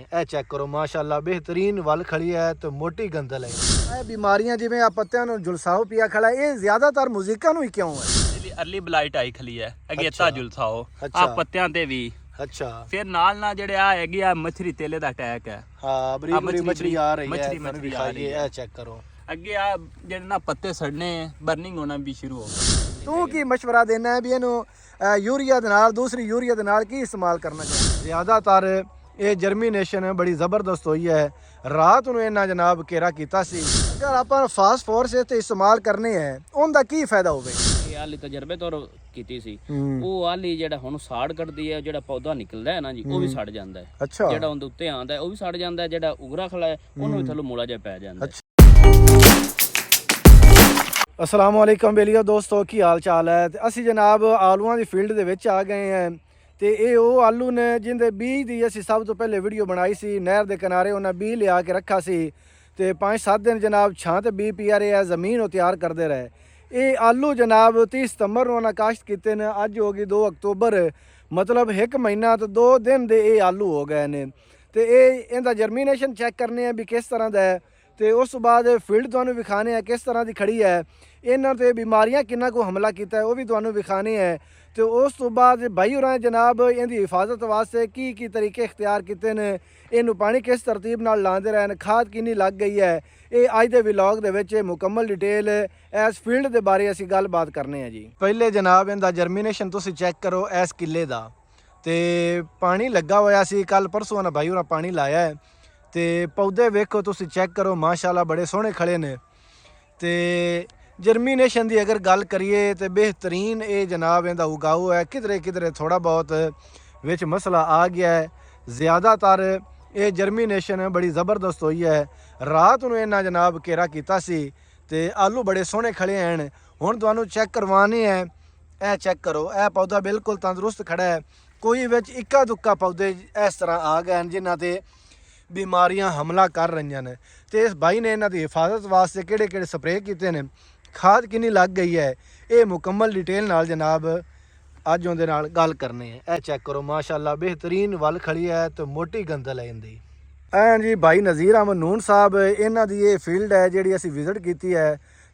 ਇਹ ਚੈੱਕ ਕਰੋ ਮਾਸ਼ਾਅੱਲਾ बेहतरीन वल खड़ी है तो मोटी गंदल है। ਇਹ ਬਿਮਾਰੀਆਂ ਜਿਵੇਂ ਆ ਪੱਤਿਆਂ ਨੂੰ ਜੁਲਸਾਓ ਪਿਆ ਖੜਾ ਇਹ ਜ਼ਿਆਦਾਤਰ ਮੁਜ਼ਿਕਾਂ ਨੂੰ ਹੀ ਕਿਉਂ ਹੈ? ਇਹਦੀ ਅਰਲੀ ਬਲਾਈਟ ਆਈ ਖਲੀ ਹੈ ਅਗੇਤਾ ਅੱਛਾ। ਜੁਲਸਾਓ ਅੱਛਾ। ਆ ਪੱਤਿਆਂ ਤੇ ਵੀ ਅੱਛਾ ਫਿਰ ਨਾਲ ਜਿਹੜੇ ਆ ਹੈਗੀ ਆ ਮੱਛਰੀ ਤੇਲੇ ਦਾ ਅਟੈਕ ਹੈ। ਹਾਂ ਬਰੀਕ ਬਰੀਕ ਮੱਛਰੀ ਆ ਰਹੀ ਹੈ ਮੱਛਰੀ ਤੁਹਾਨੂੰ ਆ ਰਹੀ ਦਿਖਾਈਏ। ਹੈ। ਇਹ ਚੈੱਕ ਕਰੋ ਅੱਗੇ ਆ ਜਿਹੜੇ ਨਾ ਪੱਤੇ ਸੜਨੇ ਬਰਨਿੰਗ ਹੋਣਾ ਵੀ ਸ਼ੁਰੂ ਹੋ ਗਈ। ਤੂੰ ਕੀ ਮਸ਼ਵਰਾ ਦੇਣਾ ਹੈ ਵੀ ਇਹਨੂੰ ਯੂਰੀਆ ਦੇ ਨਾਲ ਦੂਸਰੀ ਯੂਰੀਆ ਦੇ ਨਾਲ ਕੀ ਇਸਤੇਮਾਲ ਕਰਨਾ ਚਾਹੀਦਾ? ਜ਼ਿਆਦਾਤਰ ਇਹ ਜਰਮੀਨੇਸ਼ਨ ਬੜੀ ਜ਼ਬਰਦਸਤ ਹੋਈ ਹੈ। ਰਾਤ ਨੂੰ ਇਹਨਾਂ ਜਨਾਬ ਘੇਰਾ ਕੀਤਾ ਸੀ। ਅਗਰ ਆਪਾਂ ਫਾਸਫੋਰਸ ਤੇ ਇਸਤੇਮਾਲ ਕਰਨੇ ਹੈ ਉਹਦਾ ਕੀ ਫਾਇਦਾ ਹੋਵੇ? ਇਹ ਆਲੀ ਤਜਰਬੇ ਤੋਂ ਕੀਤੀ ਸੀ। ਹੂੰ। ਉਹ ਆਲੀ ਜਿਹੜਾ ਹੁਣ ਸਾੜ ਕੱਢਦੀ ਹੈ, ਜਿਹੜਾ ਪੌਦਾ ਨਿਕਲਦਾ ਹੈ ਨਾ ਜੀ ਉਹ ਵੀ ਸੜ ਜਾਂਦਾ ਹੈ। ਅੱਛਾ ਜਿਹੜਾ ਉਹਦੇ ਉੱਤੇ ਆਂਦਾ ਹੈ ਉਹ ਵੀ ਸੜ ਜਾਂਦਾ ਹੈ, ਜਿਹੜਾ ਉਗਰਾ ਖਲਾ ਹੈ ਉਹਨੂੰ ਵੀ ਥੱਲੋਂ ਮੂਲਾ ਜਿਹਾ ਪੈ ਜਾਂਦਾ ਹੈ। अस्सलाम वालेकुम बेलियो दोस्तों की हाल चाल है। तो असी जनाब आलूआं की फील्ड दे विच आ गए हैं। तो ये वो आलू ने जिंदे बीज की असी सब तो पहले वीडियो बनाई सी। नहर के किनारे उन्हें बीज लिया के रखा सी ते 5-7 दिन जनाब छां ते बीज पिया रहे ज़मीन वो तैयार करते रहे। ये आलू जनाब 30 सितंबर उन्हें काश्त किए ने। अज हो गई 2 अक्तूबर मतलब 1 महीना तो 2 दिन दे ये आलू हो गए ने। तो ये इनका जर्मीनेशन चेक करने भी किस तरह का है तो उस तो बाद फील्ड तुहानू विखाने है किस तरह की खड़ी है। इन्हों ते बीमारियां किन्ना को हमला किया है वह भी तुहानू विखाने है। तो उस तो बाद भाई होरां जनाब इनकी हिफाजत वास्ते की तरीके इख्तियार किए हैं, इनू पानी किस तरतीब नाल लांदे रहे, खाद किन्नी लग गई है। ये अज के व्लॉग दे विच मुकम्मल डिटेल इस फील्ड के बारे असीं गलबात करने हैं जी। पहले जनाब इनका जर्मीनेशन तुसीं चेक करो इस किले का तो पानी लगा होया सी। कल परसों ना भाई होरां पानी लाया है तो पौधे वेखो तुसीं चेक करो माशाअल्लाह बड़े सोहने खड़े ने। तो जर्मीनेशन की अगर गल करिए तो बेहतरीन ये जनाब इनका उगाऊ है। किधरे थोड़ा बहुत विच मसला आ गया है। ज़्यादातर ये जर्मीनेशन बड़ी ज़बरदस्त हुई है। रात को इन्हें जनाब घेरा किया सी तो आलू बड़े सोहने खड़े हैं। हुण तुहानू चेक करवाने हैं। यह चेक करो यह पौधा बिल्कुल तंदुरुस्त खड़ा है। कोई विच इक्का दुक्का पौधे इस तरह आ गए हैं जिन्हां ते बीमारियां हमला कर रही हैं। तो इस भाई ने इन्हां दी हिफाजत वास्ते किहड़े स्प्रे किए हैं, खाद किन्नी लग गई है, ये मुकम्मल डिटेल नाल जनाब अज उहदे नाल गल करने हैं। यह चेक करो माशाअल्लाह बेहतरीन वल खड़ी है तो मोटी गंदल है इनकी। एंड जी भाई नज़ीर अहमद नून साहब इन्हां दी ये फील्ड है जिहड़ी असीं विजिट की है।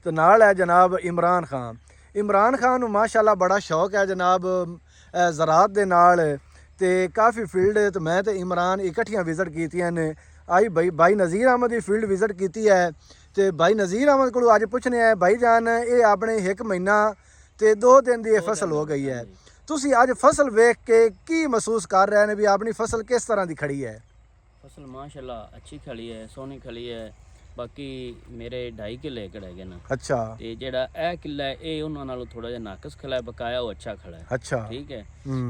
तो नाल है जनाब इमरान खान। इमरान खान नूं माशाअल्लाह बड़ा शौक है जनाब ज़राअत दे नाल ते काफ़ी फील्ड तो मैं तो इमरान इकट्ठियां विजिट कीतियां ने। आई भाई नज़ीर अहमद की फील्ड विजिट की है। तो भाई नज़ीर अहमद को अज पूछने है भाई जान ये अपने 1 महीना तो 2 दिन की फसल हो गई है। तुसी अज फसल वेख के की महसूस कर रहे हैं भी अपनी फसल किस तरह की खड़ी है? फसल माशाअल्लाह अच्छी खली है, सोहनी खली है। बाकी मेरे 2.5 किले एकड़ है ना। अच्छा ਤੇ ਜਿਹੜਾ ਇਹ ਕਿੱਲਾ ਹੈ ਇਹ ਉਹਨਾਂ ਨਾਲੋਂ ਥੋੜਾ ਜਿਹਾ ਨਾਕਸ ਖਲਾ ਹੈ, ਬਕਾਇਆ ਉਹ ਅੱਛਾ ਖਲਾ ਹੈ। अच्छा ਠੀਕ ਹੈ।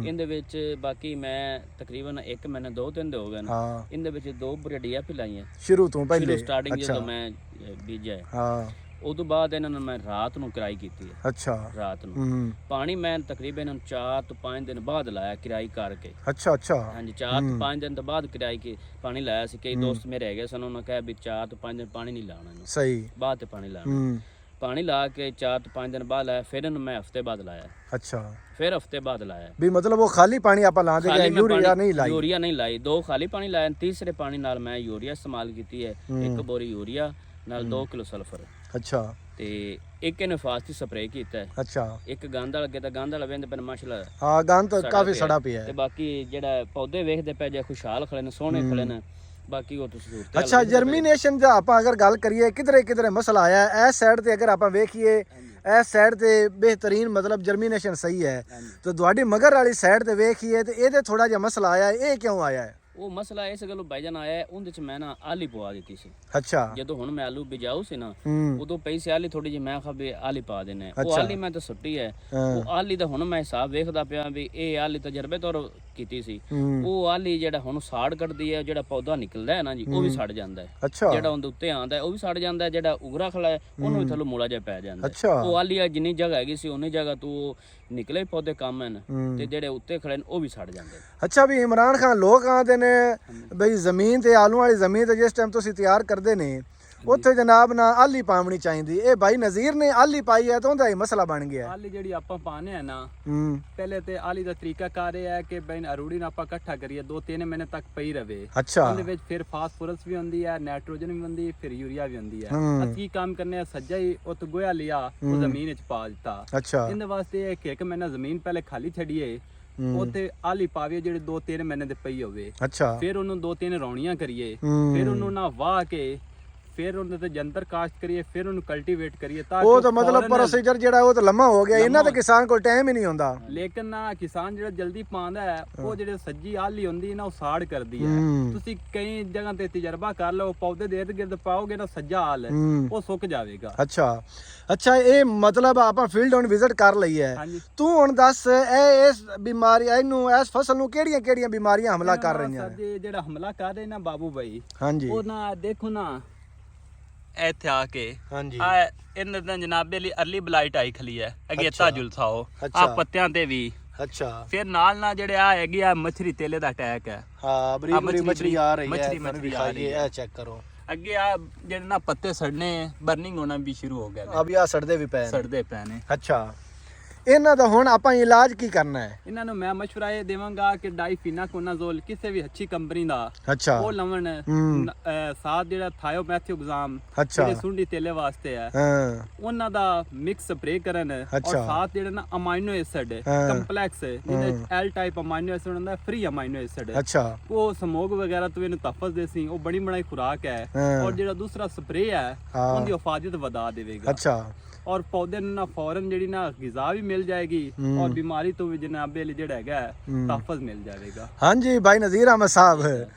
ਇਹਦੇ ਵਿੱਚ ਬਾਕੀ ਮੈਂ ਤਕਰੀਬਨ 1 ਮਹੀਨਾ 2 ਦਿਨ ਦੇ ਹੋ ਗਏ ਨੇ। हाँ ਇਹਦੇ ਵਿੱਚ 2 ਬਰੜੀਆਂ ਪਿਲਾਈਆਂ शुरू तो पहले ਸਟਾਰਟਿੰਗ अच्छा ਜਦੋਂ ਮੈਂ ਬੀਜਿਆ ਹੈ। हाँ ਉਦੋਂ ਬਾਅਦ ਇਹਨਾਂ ਨੂੰ ਮੈਂ ਰਾਤ ਨੂੰ ਕਿਰਾਈ ਕੀਤੀ ਹੈ। अच्छा ਰਾਤ ਨੂੰ ਪਾਣੀ ਮੈਂ ਤਕਰੀਬਨ 4 ਤੋਂ 5 ਦਿਨ ਬਾਅਦ ਲਾਇਆ ਕਿਰਾਈ ਕਰਕੇ। अच्छा अच्छा ਹਾਂਜੀ 4 ਤੋਂ 5 ਦਿਨ ਤੋਂ ਬਾਅਦ ਕਿਰਾਈ ਕੇ ਪਾਣੀ ਲਾਇਆ ਸੀ। ਕਈ ਦੋਸਤ ਮੇਰੇ ਹੈਗੇ ਸਨ ਉਹਨਾਂ ਕਿਹਾ ਵੀ 4 ਤੋਂ 5 ਦਿਨ ਪਾਣੀ ਨਹੀਂ ਲਾਉਣਾ ਇਹਨੂੰ, सही ਬਾਅਦ ਤੇ ਪਾਣੀ ਲਾਉਣਾ। ਪਾਣੀ ਲਾ ਕੇ 4 ਤੋਂ 5 ਦਿਨ ਬਾਅਦ ਲਾਇਆ। ਫਿਰ ਇਹਨੂੰ ਮੈਂ ਹਫਤੇ ਬਾਅਦ ਲਾਇਆ। अच्छा ਫਿਰ ਹਫਤੇ ਬਾਅਦ ਲਾਇਆ। भी मतलब वो खाली पानी आप लाते गए यूरिया नहीं लाई? ਯੂਰੀਆ ਨਹੀਂ ਲਾਈ। 2 ਖਾਲੀ ਪਾਣੀ ਲਾਇਆ। ਤੀਸਰੇ ਪਾਣੀ ਨਾਲ ਮੈਂ ਯੂਰੀਆ ਇਸਤੇਮਾਲ ਕੀਤੀ ਹੈ। 1 ਬੋਰੀ ਯੂਰੀਆ ਨਾਲ 2 ਕਿਲੋ ਸਲਫਰ अच्छा ਤੇ 1 ਇਹਨੇ ਫਾਸਟ ਸਪਰੇਅ ਕੀਤਾ ਹੈ। अच्छा ਇੱਕ ਗੰਦ ਵਾਲਾ ਤਾਂ ਗੰਦ ਵਾਲਾ ਵੇਂਦੇ ਪਰ ਮਾਸ਼ਾਅੱਲਾ हाँ गंद तो काफी सड़ा पिया ਤੇ है। ਬਾਕੀ ਜਿਹੜਾ ਪੌਦੇ ਵੇਖਦੇ ਪਏ ਜੇ ਖੁਸ਼ਹਾਲ ਖੜੇ ਨੇ, ਸੋਹਣੇ ਖੜੇ ਨੇ। ਬਾਕੀ ਉਹ ਤੁਸੀਂ ਸੂਰਤ अच्छा जर्मीनेशन ਦਾ ਆਪਾਂ ਅਗਰ ਗੱਲ ਕਰੀਏ ਕਿਧਰੇ ਮਸਲਾ ਆਇਆ ਹੈ। ਇਸ ਸਾਈਡ ਤੇ ਅਗਰ ਆਪਾਂ ਵੇਖੀਏ ਇਸ ਸਾਈਡ ਤੇ ਬਿਹਤਰੀਨ ਮਤਲਬ ਜਰਮੀਨੇਸ਼ਨ ਸਹੀ ਹੈ। ਤੇ ਤੁਹਾਡੀ ਮਗਰ ਵਾਲੀ ਸਾਈਡ ਤੇ ਵੇਖੀਏ ਤੇ ਇਹਦੇ ਥੋੜਾ ਜਿਹਾ ਮਸਲਾ ਆਇਆ ਹੈ। ਇਹ ਕਿਉਂ ਆਇਆ ਹੈ? ਉਹ ਮਸਲਾ ਇਸ ਗੱਲੋਂ ਭਾਈਜਾਨ ਆਇਆ ਹੈ, ਉਹਦੇ ਚ ਮੈਂ ਨਾ ਆਲੀ ਪਵਾ ਦਿੱਤੀ ਸੀ। अच्छा ਜਦੋਂ ਹੁਣ ਮੈਂ ਆਲੂ ਬਿਜਾਉ ਸੀ ਨਾ ਉਦੋਂ ਪਈ ਸੀ ਆਲੀ ਥੋੜੀ ਜਿਹੀ, ਮੈਂ ਕਿਹਾ ਵੀ ਆਲੀ ਪਾ ਦੇਣਾ। ਉਹ ਆਲੀ ਮੈਂ ਤਾਂ ਸੁੱਟੀ ਹੈ। ਉਹ ਆਲੀ ਦਾ ਹੁਣ ਮੈਂ ਹਿਸਾਬ ਵੇਖਦਾ ਪਿਆ ਵੀ ਇਹ ਆਲੀ ਤਜਰਬੇ ਤੋਂ ਕੀਤੀ ਸੀ। ਉਹ ਆਲੀ ਜਿਹੜਾ ਹੁਣ ਸਾੜ ਕੱਢਦੀ ਹੈ, ਜਿਹੜਾ ਪੌਦਾ ਨਿਕਲਦਾ ਹੈ ਨਾ ਜੀ ਉਹ ਵੀ ਸੜ ਜਾਂਦਾ ਹੈ। अच्छा ਜਿਹੜਾ ਉਹਦੇ ਉੱਤੇ ਆਂਦਾ ਉਹ ਵੀ ਸੜ ਜਾਂਦਾ ਹੈ। ਜਿਹੜਾ ਉਗਰਾ ਖਲਾ ਹੈ ਉਹਨੂੰ ਵੀ ਥੱਲੋਂ ਮੂਲਾ ਜਿਹਾ ਪੈ ਜਾਂਦਾ ਹੈ। अच्छा ਉਹ ਆਲੀ ਆ ਜਿੰਨੀ ਜਗ੍ਹਾ ਹੈਗੀ ਸੀ ਉਨੀ ਜਗ੍ਹਾ ਤੋਂ ਨਿਕਲੇ ਪੌਦੇ ਕੰਮ ਹਨ ਤੇ ਜਿਹੜੇ ਉੱਤੇ ਖੜੇ ਨੇ ਉਹ ਵੀ ਸੜ ਜਾਂਦੇ। अच्छा भी इमरान खान लोग आते ने बई जमीन ते आलू वाली जमीन ते जिस टाइम तुसी तैयार करते ने ਉੱਥੇ ਜਨਾਬ ਨਾ ਆਲੀ ਪਾਉਣੀ ਚਾਹੀਦੀ। ਇਹ ਭਾਈ ਨਜ਼ੀਰ ਨੇ ਆਲੀ ਪਾਈ ਹੈ ਤਾਂ ਉਹਦਾ ਹੀ ਮਸਲਾ ਬਣ ਗਿਆ। ਆਲੀ ਜਿਹੜੀ ਆਪਾਂ ਪਾਣੇ ਆ ਨਾ, ਹੂੰ ਪਹਿਲੇ ਤੇ ਆਲੀ ਦਾ ਤਰੀਕਾ ਕਾਰ ਇਹ ਹੈ ਕਿ ਬੈਨ ਅਰੂੜੀ ਨੂੰ ਆਪਾਂ ਇਕੱਠਾ ਕਰੀਏ 2-3 ਮਹੀਨੇ ਤੱਕ ਪਈ ਰਵੇ। ਅੱਛਾ ਉਹਦੇ ਵਿੱਚ ਫਿਰ ਫਾਸਫੋਰਸ ਵੀ ਹੁੰਦੀ ਹੈ, ਨਾਈਟ੍ਰੋਜਨ ਵੀ ਹੁੰਦੀ, ਫਿਰ ਯੂਰੀਆ ਵੀ ਹੁੰਦੀ ਹੈ। ਹੂੰ। ਅਸੀਂ ਕੀ ਕੰਮ ਕਰਨੇ ਆ, ਸੱਜਾ ਹੀ ਉਹ ਤੋਂ ਗੋਇਆ ਲਿਆ, ਉਹ ਜ਼ਮੀਨ ਵਿੱਚ ਪਾ ਦਿੱਤਾ। ਅੱਛਾ ਇਹਦੇ ਵਾਸਤੇ ਇਹ ਕਿ 1 ਮਹੀਨਾ ਜ਼ਮੀਨ ਪਹਿਲੇ ਖਾਲੀ ਛੱਡੀਏ, ਹੂੰ। ਉੱਥੇ ਆਲੀ ਪਾਵੀਏ ਜਿਹੜੇ 2-3 ਮਹੀਨੇ ਦੇ ਪਈ ਹੋਵੇ। ਅੱਛਾ ਫਿਰ ਉਹਨੂੰ 2-3 ਰੌਣੀਆਂ ਕਰੀਏ, ਹੂੰ। ਫਿਰ ਉਹਨੂੰ ਨਾ ਵਾਹ ਕੇ ਫਿਰ ਉਹਦੇ ਤੇ ਜੰਤਰ ਕਾਸ਼ਤ ਕਰੀਏ, ਫਿਰ ਉਹਨੂੰ ਕਲਟੀਵੇਟ ਕਰੀਏ ਤਾਂ ਉਹ ਤਾਂ ਮਤਲਬ ਪ੍ਰੋਸੀਜਰ ਜਿਹੜਾ ਉਹ ਤਾਂ ਲੰਮਾ ਹੋ ਗਿਆ। ਇਹਨਾਂ ਦੇ ਕਿਸਾਨ ਕੋਲ ਟਾਈਮ ਹੀ ਨਹੀਂ ਹੁੰਦਾ। ਲੇਕਿਨ ਨਾ ਕਿਸਾਨ ਜਿਹੜਾ ਜਲਦੀ ਪਾਉਂਦਾ ਹੈ, ਉਹ ਜਿਹੜੇ ਸੱਜੀ ਆਲੀ ਹੁੰਦੀ ਹੈ ਨਾ, ਉਹ ਸਾੜ ਕਰਦੀ ਹੈ। ਹੂੰ। ਤੁਸੀਂ ਕਈ ਜਗ੍ਹਾ ਤੇ ਤਜਰਬਾ ਕਰ ਲਓ, ਪੌਦੇ ਦੇ ਇਰਦ-ਗਿਰਦ ਪਾਓਗੇ ਨਾ ਸੱਜਾ ਆਲ, ਹੂੰ। ਉਹ ਸੁੱਕ ਜਾਵੇਗਾ। ਅੱਛਾ ਇਹ ਮਤਲਬ ਆਪਾਂ ਫੀਲਡ ਹੁਣ ਵਿਜ਼ਿਟ ਕਰ ਲਈ ਹੈ। ਹਾਂਜੀ। ਤੂੰ ਹੁਣ ਦੱਸ ਇਹ ਇਸ ਬਿਮਾਰੀ ਇਹਨੂੰ ਇਸ ਫਸਲ ਨੂੰ ਕਿਹੜੀਆਂ ਕਿਹੜੀਆਂ ਬਿਮਾਰੀਆਂ ਹਮਲਾ ਕਰ ਰਹੀਆਂ ਨੇ? ਸੱਜੇ ਜਿਹੜਾ ਹਮਲਾ ਕਰ ਰਹੇ ਨਾ ਬਾਬੂ ਭਾਈ, ਹਾਂਜੀ ਉਹ ਨਾ ਦੇਖੋ ਨਾ ਇੱਥੇ ਆ ਕੇ ਹਾਂਜੀ ਆ ਇਹਨਾਂ ਦਾ ਜਨਾਬੇ ਲਈ ਅਰਲੀ ਬਲਾਈਟ ਆਈ ਖਲੀ ਹੈ, ਅਗੇਤਾ ਜੁਲਸਾਓ ਅੱਛਾ। ਆ ਪੱਤਿਆਂ ਤੇ ਵੀ। ਅੱਛਾ ਫਿਰ ਨਾਲ ਜਿਹੜੇ ਆ ਹੈਗੀ ਆ ਮੱਛਰੀ ਤੇਲੇ ਦਾ ਅਟੈਕ ਹੈ। ਹਾਂ ਬਰੀਕ ਬਰੀਕ ਮੱਛਰੀ ਆ ਰਹੀ ਹੈ। ਮੱਛਰੀ ਆ ਰਹੀ ਹੈ। ਇਹ ਚੈੱਕ ਕਰੋ। ਅੱਗੇ ਆ ਜਿਹੜੇ ਨਾ ਪੱਤੇ ਸੜਨੇ, ਬਰਨਿੰਗ ਹੋਣਾ ਵੀ ਸ਼ੁਰੂ ਹੋ ਗਿਆ, ਅਬ ਆ ਸੜਦੇ ਵੀ ਪਏ ਨੇ। ਸੜਦੇ ਪਏ ਨੇ। ਅੱਛਾ ਇਹਨਾਂ ਦਾ ਹੁਣ ਆਪਾਂ ਇਲਾਜ ਕੀ ਕਰਨਾ ਹੈ? ਇਹਨਾਂ ਨੂੰ ਮੈਂ ਮਸ਼ਵਰਾ ਇਹ ਦੇਵਾਂਗਾ ਕਿ ਡਾਈਫੀਨਾਕੋਨਾਜ਼ੋਲ ਕਿਸੇ ਵੀ ਅੱਛੀ ਕੰਪਨੀ ਦਾ ਅੱਛਾ ਉਹ ਲਵਣ। ਹੂੰ। ਸਾਥ ਜਿਹੜਾ ਥਾਇਓਮੈਥਿਓਗਜ਼ਾਮ ਅੱਛਾ ਜਿਹੜੇ ਸੁੰਡੀ ਤੇਲੇ ਵਾਸਤੇ ਹੈ, ਹਾਂ ਉਹਨਾਂ ਦਾ ਮਿਕਸ ਸਪਰੇ ਕਰਨ। ਔਰ ਅੱਛਾ। ਸਾਥ ਜਿਹੜਾ ਨਾ ਅਮਾਈਨੋ ਐਸਿਡ ਹਾਂ। ਕੰਪਲੈਕਸ, ਜਿਹਦੇ ਐਲ ਟਾਈਪ ਅਮਾਈਨੋ ਐਸਿਡ ਹੁੰਦਾ, ਫ੍ਰੀ ਅਮਾਈਨੋ ਐਸਿਡ, ਅੱਛਾ ਉਹ ਸਮੋਗ ਵਗੈਰਾ ਤੋਂ ਇਹਨੂੰ ਤਹਫਜ਼ ਦੇ ਸੀ। ਉਹ ਬੜੀ ਬਣਾਈ ਖੁਰਾਕ ਹੈ। ਹਾਂ। ਔਰ ਜਿਹੜਾ ਦੂਸਰਾ ਸਪਰੇ ਹੈ, ਹਾਂ। ਉਹਦੀ ਹਿਫਾਜ਼ਤ ਵਧਾ ਦੇਵੇਗਾ। ਅੱਛਾ ਔਰ ਪੌਦੇ ਨੂੰ ਨਾ ਫੌਰਨ ਜਿਹੜੀ ਨਾ ਗਿਜ਼ਾ ਵੀ ਮਿਲ ਜਾਏਗੀ, ਔਰ ਬਿਮਾਰੀ ਤੋਂ ਵੀ ਜਨਾਬੇ ਲਈ ਜਿਹੜਾ ਹੈਗਾ ਤਹਫਜ਼ ਮਿਲ ਜਾਵੇਗਾ। ਹਾਂਜੀ ਭਾਈ ਨਜ਼ੀਰ ਅਹਿਮਦ ਸਾਹਿਬ,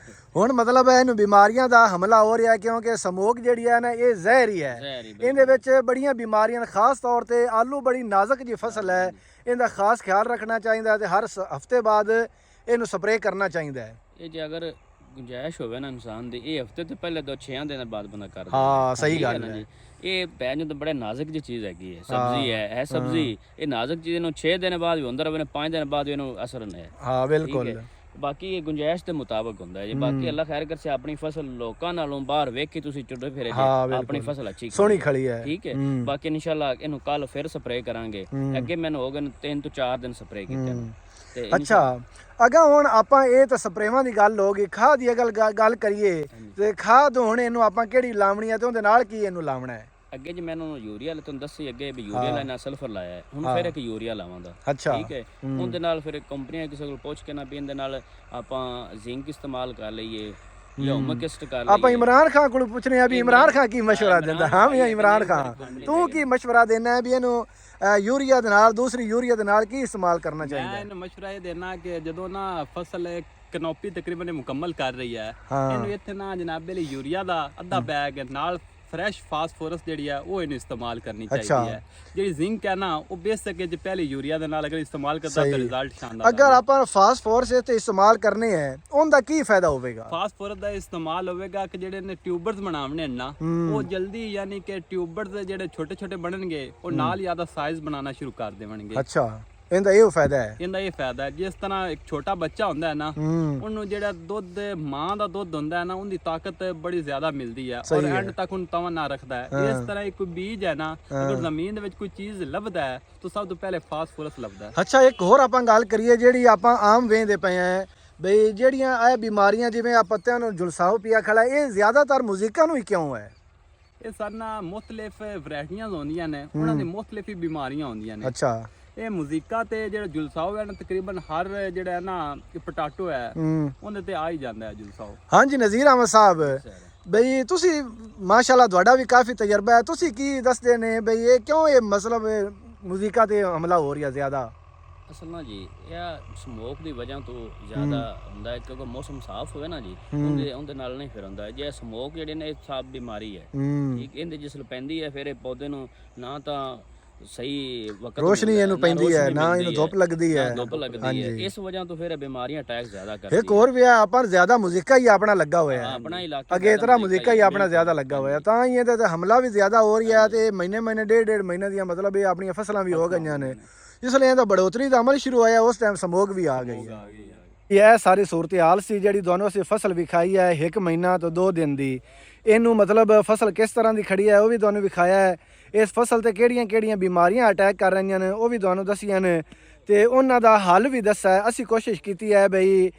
ਹੁਣ ਮਤਲਬ ਇਹਨੂੰ ਬਿਮਾਰੀਆਂ ਦਾ ਹਮਲਾ ਹੋ ਰਿਹਾ ਕਿਉਂਕਿ ਸਮੋਕ ਜਿਹੜੀ ਹੈ ਨਾ ਇਹ ਜ਼ਹਿਰ ਹੀ ਹੈ। ਇਹਦੇ ਵਿੱਚ ਬੜੀਆਂ ਬਿਮਾਰੀਆਂ, ਖਾਸ ਤੌਰ ਤੇ ਆਲੂ ਬੜੀ ਨਾਜ਼ੁਕ ਜੀ ਫਸਲ ਹੈ, ਇਹਦਾ ਖਾਸ ਖਿਆਲ ਰੱਖਣਾ ਚਾਹੀਦਾ ਤੇ ਹਰ ਹਫਤੇ ਬਾਅਦ ਇਹਨੂੰ ਸਪਰੇਅ ਕਰਨਾ ਚਾਹੀਦਾ ਹੈ। ਇਹ ਜੇ ਅਗਰ ਗੁੰਜਾਇਸ਼ ਹੋਵੇ ਨਾ ਇਨਸਾਨ ਦੀ, ਇਹ ਹਫਤੇ ਤੋਂ ਪਹਿਲੇ 2-6 ਦਿਨਾਂ ਬਾਅਦ ਬੰਦਾ ਕਰ ਦਿੰਦਾ। ਹਾਂ ਸਹੀ ਗੱਲ ਹੈ। ਇਹ ਪੈਨ ਤਾਂ ਬੜਾ ਨਾਜ਼ੁਕ ਜੀ ਚੀਜ਼ ਹੈਗੀ ਹੈ, ਸਬਜ਼ੀ ਹੈ ਇਹ ਸਬਜ਼ੀ। ਇਹ ਨਾਜ਼ੁਕ ਚੀਜ਼ ਨੂੰ 6 ਦਿਨ ਬਾਅਦ ਵੀ ਹੁੰਦਾ ਰਹੇ, 5 ਦਿਨ ਬਾਅਦ ਇਹਨੂੰ ਅਸਰ ਨਹੀਂ ਹੈ। ਹਾਂ ਬਿਲਕੁਲ। ਬਾਕੀ ਇਹ ਗੁੰਜਾਇਸ਼ ਦੇ ਮੁਤਾਬਕ ਹੁੰਦਾ ਹੈ ਜੀ। ਬਾਕੀ ਅੱਲਾ ਖੈਰ ਕਰਸੇ ਆਪਣੀ ਫਸਲ ਲੋਕਾਂ ਨਾਲੋਂ ਬਾਹਰ ਵੇਖ ਕੇ ਤੁਸੀਂ ਚੁੱਡੇ ਫਿਰੇ ਆਪਣੀ ਫਸਲ ਅੱਛੀ ਸੋਹਣੀ ਖੜੀ ਹੈ। ਠੀਕ ਹੈ। ਬਾਕੀ ਇਨਸ਼ਾਅੱਲਾ ਇਹਨੂੰ ਕੱਲ ਫਿਰ ਸਪਰੇਅ ਕਰਾਂਗੇ। ਅੱਗੇ ਮੈਨੂੰ ਹੋ ਗਏ 3 ਤੋਂ 4 ਦਿਨ ਸਪਰੇਅ ਕੀਤੇ ਤੇ। ਅੱਛਾ ਅਗਾ ਹੁਣ ਆਪਾਂ ਇਹ ਤਾਂ ਸਪਰੇਵਾਂ ਦੀ ਗੱਲ ਹੋ ਗਈ, ਖਾਦ ਦੀ ਗੱਲ ਕਰੀਏ ਤੇ ਖਾਦ ਹੁਣ ਇਹਨੂੰ ਆਪਾਂ ਕਿਹੜੀ ਲਾਵਣੀ ਹੈ ਤੇ ਉਹਦੇ ਨਾਲ ਕੀ ਇਹਨੂੰ ਲਾਵਣਾ ਹੈ? ਅੱਗੇ ਜੀ ਮੈਨੂੰ ਯੂਰੀਆ ਤੁਹਾਨੂੰ ਦੱਸੀ ਅੱਗੇ ਵੀ ਯੂਰੀਆ ਲੈਣਾ, ਸਲਫਰ ਲਾਇਆ ਹੈ। ਹੁਣ ਫਿਰ ਇੱਕ ਯੂਰੀਆ ਲਾਵਾਂਗਾ। ਅੱਛਾ ਠੀਕ ਹੈ। ਉਹਦੇ ਨਾਲ ਫਿਰ ਕੰਪਨੀਆਂ ਕਿਸੇ ਕੋਲ ਪੁੱਛ ਕੇ ਨਾ ਵੀ ਇਹਦੇ ਨਾਲ ਆਪਾਂ ਜ਼ਿੰਕ ਇਸਤੇਮਾਲ ਕਰ ਲਈਏ ਜਾਂ ਹੁਮਕਿਸਟ ਕਰ ਲਈਏ। ਆਪਾਂ ਇਮਰਾਨ ਖਾਨ ਕੋਲ ਪੁੱਛਨੇ ਆ ਵੀ ਇਮਰਾਨ ਖਾਨ ਕੀ ਮਸ਼ਵਰਾ ਦਿੰਦਾ। ਹਾਂ ਵੀ ਇਮਰਾਨ ਖਾਨ, ਤੂੰ ਕੀ ਮਸ਼ਵਰਾ ਦੇਣਾ ਹੈ ਵੀ ਇਹਨੂੰ ਯੂਰੀਆ ਦੇ ਨਾਲ, ਦੂਸਰੀ ਯੂਰੀਆ ਦੇ ਨਾਲ ਕੀ ਇਸਤੇਮਾਲ ਕਰਨਾ ਚਾਹੀਦਾ? ਮੈਂ ਇਹਨੂੰ ਮਸ਼ਵਰਾ ਇਹ ਦੇਣਾ ਕਿ ਜਦੋਂ ਨਾ ਫਸਲ ਕਨੋਪੀ ਤਕਰੀਬਨ ਮੁਕੰਮਲ ਕਰ ਰਹੀ ਹੈ, ਹਾਂ। ਇਹਨੂੰ ਇੱਥੇ ਨਾ ਜਨਾਬੇ ਲਈ ਯੂਰੀਆ ਦਾ ਅੱਧਾ ਬੈਗ ਨਾਲ ਫਰੈਸ਼ ਫਾਸਫੋਰਸ ਜਿਹੜੀ ਹੈ ਉਹ ਇਹਨੂੰ ਇਸਤੇਮਾਲ ਕਰਨੀ ਚਾਹੀਦੀ ਹੈ। ਜਿਹੜੀ ਜ਼ਿੰਕ ਹੈ ਨਾ ਉਹ ਬੇਸਿਕ ਜੇ ਪਹਿਲੇ ਯੂਰੀਆ ਦੇ ਨਾਲ ਅਗਰ ਇਸਤੇਮਾਲ ਕਰਦਾ ਤਾਂ ਰਿਜ਼ਲਟ ਸ਼ਾਨਦਾਰ। ਅਗਰ ਆਪਾਂ ਫਾਸਫੋਰਸ ਤੇ ਇਸਤੇਮਾਲ ਕਰਨੇ ਹੈ ਉਹਦਾ ਕੀ ਫਾਇਦਾ ਹੋਵੇਗਾ? ਫਾਸਫੋਰਸ ਦਾ ਇਸਤੇਮਾਲ ਹੋਵੇਗਾ ਕਿ ਜਿਹੜੇ ਨੇ ਟਿਊਬਰਸ ਬਣਾਉਣੇ ਨਾ, ਉਹ ਜਲਦੀ ਯਾਨੀ ਕਿ ਟਿਊਬਰਸ ਜਿਹੜੇ ਛੋਟੇ ਛੋਟੇ ਬਣਨਗੇ ਉਹ ਨਾਲ ਜ਼ਿਆਦਾ ਸਾਈਜ਼ ਬਣਾਉਣਾ ਸ਼ੁਰੂ ਕਰ ਦੇਣਗੇ। ਅੱਛਾ ਇਹਦਾ ਇਹ ਫਾਇਦਾ ਹੈ। ਇਹਦਾ ਇਹ ਫਾਇਦਾ ਹੈ, ਜਿਸ ਤਰ੍ਹਾਂ ਇੱਕ ਛੋਟਾ ਬੱਚਾ ਹੁੰਦਾ ਹੈ ਨਾ, ਉਹਨੂੰ ਜਿਹੜਾ ਦੁੱਧ ਮਾਂ ਦਾ ਦੁੱਧ ਹੁੰਦਾ ਹੈ ਨਾ, ਉਹਦੀ ਤਾਕਤ ਬੜੀ ਜ਼ਿਆਦਾ ਮਿਲਦੀ ਹੈ ਔਰ ਐਂਡ ਤੱਕ ਉਹਨੂੰ ਤਵਾ ਨਾ ਰੱਖਦਾ ਹੈ। ਇਸ ਤਰ੍ਹਾਂ ਇੱਕ ਬੀਜ ਹੈ ਨਾ, ਅਗਰ ਜ਼ਮੀਨ ਦੇ ਵਿੱਚ ਕੋਈ ਚੀਜ਼ ਲੱਭਦਾ ਹੈ ਤਾਂ ਸਭ ਤੋਂ ਪਹਿਲੇ ਫਾਸਫੋਰਸ ਲੱਭਦਾ ਹੈ। ਅੱਛਾ ਇੱਕ ਹੋਰ ਆਪਾਂ ਗੱਲ ਕਰੀਏ ਜਿਹੜੀ ਆਪਾਂ ਆਮ ਵੇਖਦੇ ਪਏ ਆ ਬਈ ਜਿਹੜੀਆਂ ਇਹ ਬਿਮਾਰੀਆਂ ਜਿਵੇਂ ਆ ਪੱਤਿਆਂ ਨੂੰ ਝੁਲਸਾਓ ਪਿਆ ਖੜਾ, ਇਹ ਜ਼ਿਆਦਾਤਰ ਮੁਜ਼ਿਕਾਂ ਨੂੰ ਹੀ ਕਿਉਂ ਹੈ? ਇਹ ਸਾਰੀਆਂ ਮੁਖਤਲਿਫ ਵੈਰਾਈਟੀਆਂ ਹੁੰਦੀਆਂ ਨੇ, ਉਹਨਾਂ ਦੀ ਮੁਖਤਲਿਫ ਬਿਮਾਰੀਆਂ ਹੁੰਦੀਆਂ ਨੇ। ਅੱਛਾ ਇਹ ਮੁਜ਼ਿਕਾ ਤੇ ਜਿਹੜਾ ਜੁਲਸਾਓ ਹੈ ਨਾ, ਤਕਰੀਬਨ ਹਰ ਜਿਹੜਾ ਹੈ ਨਾ ਪਟਾਟੋ ਹੈ ਉਹਦੇ ਤੇ ਆ ਹੀ ਜਾਂਦਾ ਹੈ ਜੁਲਸਾਓ। ਹਾਂਜੀ ਨਜ਼ੀਰ ਅਹਿਮਦ ਸਾਹਿਬ, ਬਈ ਤੁਸੀਂ ਮਾਸ਼ਾਅੱਲਾ ਤੁਹਾਡਾ ਵੀ ਕਾਫੀ ਤਜਰਬਾ ਹੈ, ਤੁਸੀਂ ਕੀ ਦੱਸਦੇ ਨੇ ਬਈ ਇਹ ਕਿਉਂ ਇਹ ਮਤਲਬ ਮੁਜ਼ਿਕਾ ਤੇ ਹਮਲਾ ਹੋ ਰਿਹਾ ਜ਼ਿਆਦਾ? ਅਸਲ ਨਾ ਜੀ ਇਹ ਸਮੋਕ ਦੀ ਵਜ੍ਹਾ ਤੋਂ ਜ਼ਿਆਦਾ ਹੁੰਦਾ ਹੈ, ਕਿਉਂਕਿ ਮੌਸਮ ਸਾਫ਼ ਹੋਵੇ ਨਾ ਜੀ, ਉਹਦੇ ਨਾਲ ਨਹੀਂ ਫਿਰ ਹੁੰਦਾ। ਜੇ ਸਮੋਕ ਜਿਹੜੇ ਨੇ ਸਾਫ਼ ਬਿਮਾਰੀ ਹੈ, ਠੀਕ, ਇਹਦੇ ਜਿਸਲ ਪੈਂਦੀ ਹੈ ਫਿਰ ਇਹ ਪੌਦੇ ਨੂੰ ਨਾ ਤਾਂ ਸਹੀ ਵਕਤ ਰੋਸ਼ਨੀ ਇਹਨੂੰ ਪੈਂਦੀ ਹੈ, ਨਾ ਇਹਨੂੰ ਧੁੱਪ ਲੱਗਦੀ ਹੈ। ਇਸ ਵਜ੍ਹਾ ਤੋਂ ਫਿਰ ਬਿਮਾਰੀਆਂ ਅਟੈਕ ਜ਼ਿਆਦਾ ਕਰਦੀਆਂ। ਇੱਕ ਹੋਰ ਵੀ ਆ, ਆਪਾਂ ਜ਼ਿਆਦਾ ਮੁਜ਼ਿਕਾ ਹੀ ਆਪਣਾ ਲੱਗਾ ਹੋਇਆ ਹੈ, ਆਪਣਾ ਇਲਾਕਾ ਅਗੇਤਰਾ ਮੁਜ਼ਿਕਾ ਹੀ ਆਪਣਾ ਜ਼ਿਆਦਾ ਲੱਗਾ ਹੋਇਆ, ਤਾਂ ਹੀ ਇਹਦੇ ਤੇ ਹਮਲਾ ਵੀ ਜ਼ਿਆਦਾ ਹੋ ਰਿਹਾ ਤੇ ਮਹੀਨੇ ਡੇਢ ਮਹੀਨੇ ਦੀਆਂ ਮਤਲਬ ਇਹ ਆਪਣੀਆਂ ਫਸਲਾਂ ਵੀ ਹੋ ਗਈਆਂ ਨੇ, ਇਸ ਲਈ ਇਹਦਾ ਬੜੋਤਰੀ ਦਾ ਅਮਲ ਸ਼ੁਰੂ ਹੋਇਆ, ਉਸ ਟਾਈਮ ਸਮੋਗ ਵੀ ਆ ਗਈ ਹੈ। ਇਹ ਸਾਰੀ ਸੂਰਤ ਹਾਲ ਸੀ ਜਿਹੜੀ ਤੁਹਾਨੂੰ ਅਸੀਂ ਫਸਲ ਵਿਖਾਈ ਹੈ 1 ਮਹੀਨਾ ਤੋਂ 2 ਦਿਨ ਦੀ। ਇਹਨੂੰ ਮਤਲਬ ਫਸਲ ਕਿਸ ਤਰ੍ਹਾਂ ਦੀ ਖੜੀ ਹੈ ਉਹ ਵੀ ਤੁਹਾਨੂੰ ਵਿਖਾਇਆ ਹੈ। ਇਸ ਫਸਲ ਤੇ ਕਿਹੜੀਆਂ ਬਿਮਾਰੀਆਂ ਅਟੈਕ ਕਰ ਰਹੀਆਂ ਨੇ ਉਹ ਵੀ ਤੁਹਾਨੂੰ ਦੱਸੀਆਂ ਨੇ ਤੇ ਉਹਨਾਂ ਦਾ ਹੱਲ ਵੀ ਦੱਸਿਆ ਹੈ। ਅਸੀਂ ਕੋਸ਼ਿਸ਼ ਕੀਤੀ ਹੈ ਬਈ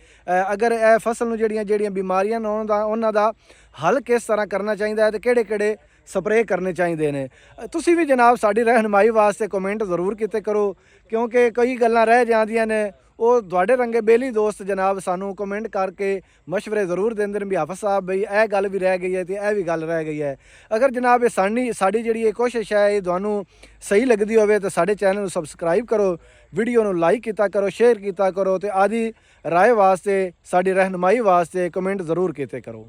ਅਗਰ ਇਹ ਫਸਲ ਨੂੰ ਜਿਹੜੀਆਂ ਬਿਮਾਰੀਆਂ ਨੇ ਉਹਨਾਂ ਦਾ ਹੱਲ ਕਿਸ ਤਰ੍ਹਾਂ ਕਰਨਾ ਚਾਹੀਦਾ ਹੈ ਤੇ ਕਿਹੜੇ ਸਪਰੇਅ ਕਰਨੇ ਚਾਹੀਦੇ ਨੇ। ਤੁਸੀਂ ਵੀ ਜਨਾਬ ਸਾਡੀ ਰਹਿਨਮਾਈ ਵਾਸਤੇ ਕਮੈਂਟ ਜ਼ਰੂਰ ਕੀਤੇ ਕਰੋ, ਕਿਉਂਕਿ ਕਈ ਗੱਲਾਂ ਰਹਿ ਜਾਂਦੀਆਂ ਨੇ। ਉਹ ਤੁਹਾਡੇ ਰੰਗੇ ਬੇਲੀ ਦੋਸਤ ਜਨਾਬ ਸਾਨੂੰ ਕਮੈਂਟ ਕਰਕੇ ਮਸ਼ਵਰੇ ਜ਼ਰੂਰ ਦਿੰਦੇ ਨੇ ਵੀ ਹਾਫਿਜ਼ ਸਾਹਿਬ ਬਈ ਇਹ ਗੱਲ ਵੀ ਰਹਿ ਗਈ ਹੈ ਤੇ ਇਹ ਵੀ ਗੱਲ ਰਹਿ ਗਈ ਹੈ। ਅਗਰ ਜਨਾਬ ਇਹ ਸਾਡੀ ਜਿਹੜੀ ਇਹ ਕੋਸ਼ਿਸ਼ ਹੈ ਇਹ ਤੁਹਾਨੂੰ ਸਹੀ ਲੱਗਦੀ ਹੋਵੇ ਤਾਂ ਸਾਡੇ ਚੈਨਲ ਨੂੰ ਸਬਸਕ੍ਰਾਈਬ ਕਰੋ, ਵੀਡੀਓ ਨੂੰ ਲਾਈਕ ਕੀਤਾ ਕਰੋ, ਸ਼ੇਅਰ ਕੀਤਾ ਕਰੋ ਤੇ ਆਦੀ ਰਾਏ ਵਾਸਤੇ ਸਾਡੀ ਰਹਿਨਮਾਈ ਵਾਸਤੇ ਕਮੈਂਟ ਜ਼ਰੂਰ ਕੀਤੇ ਕਰੋ।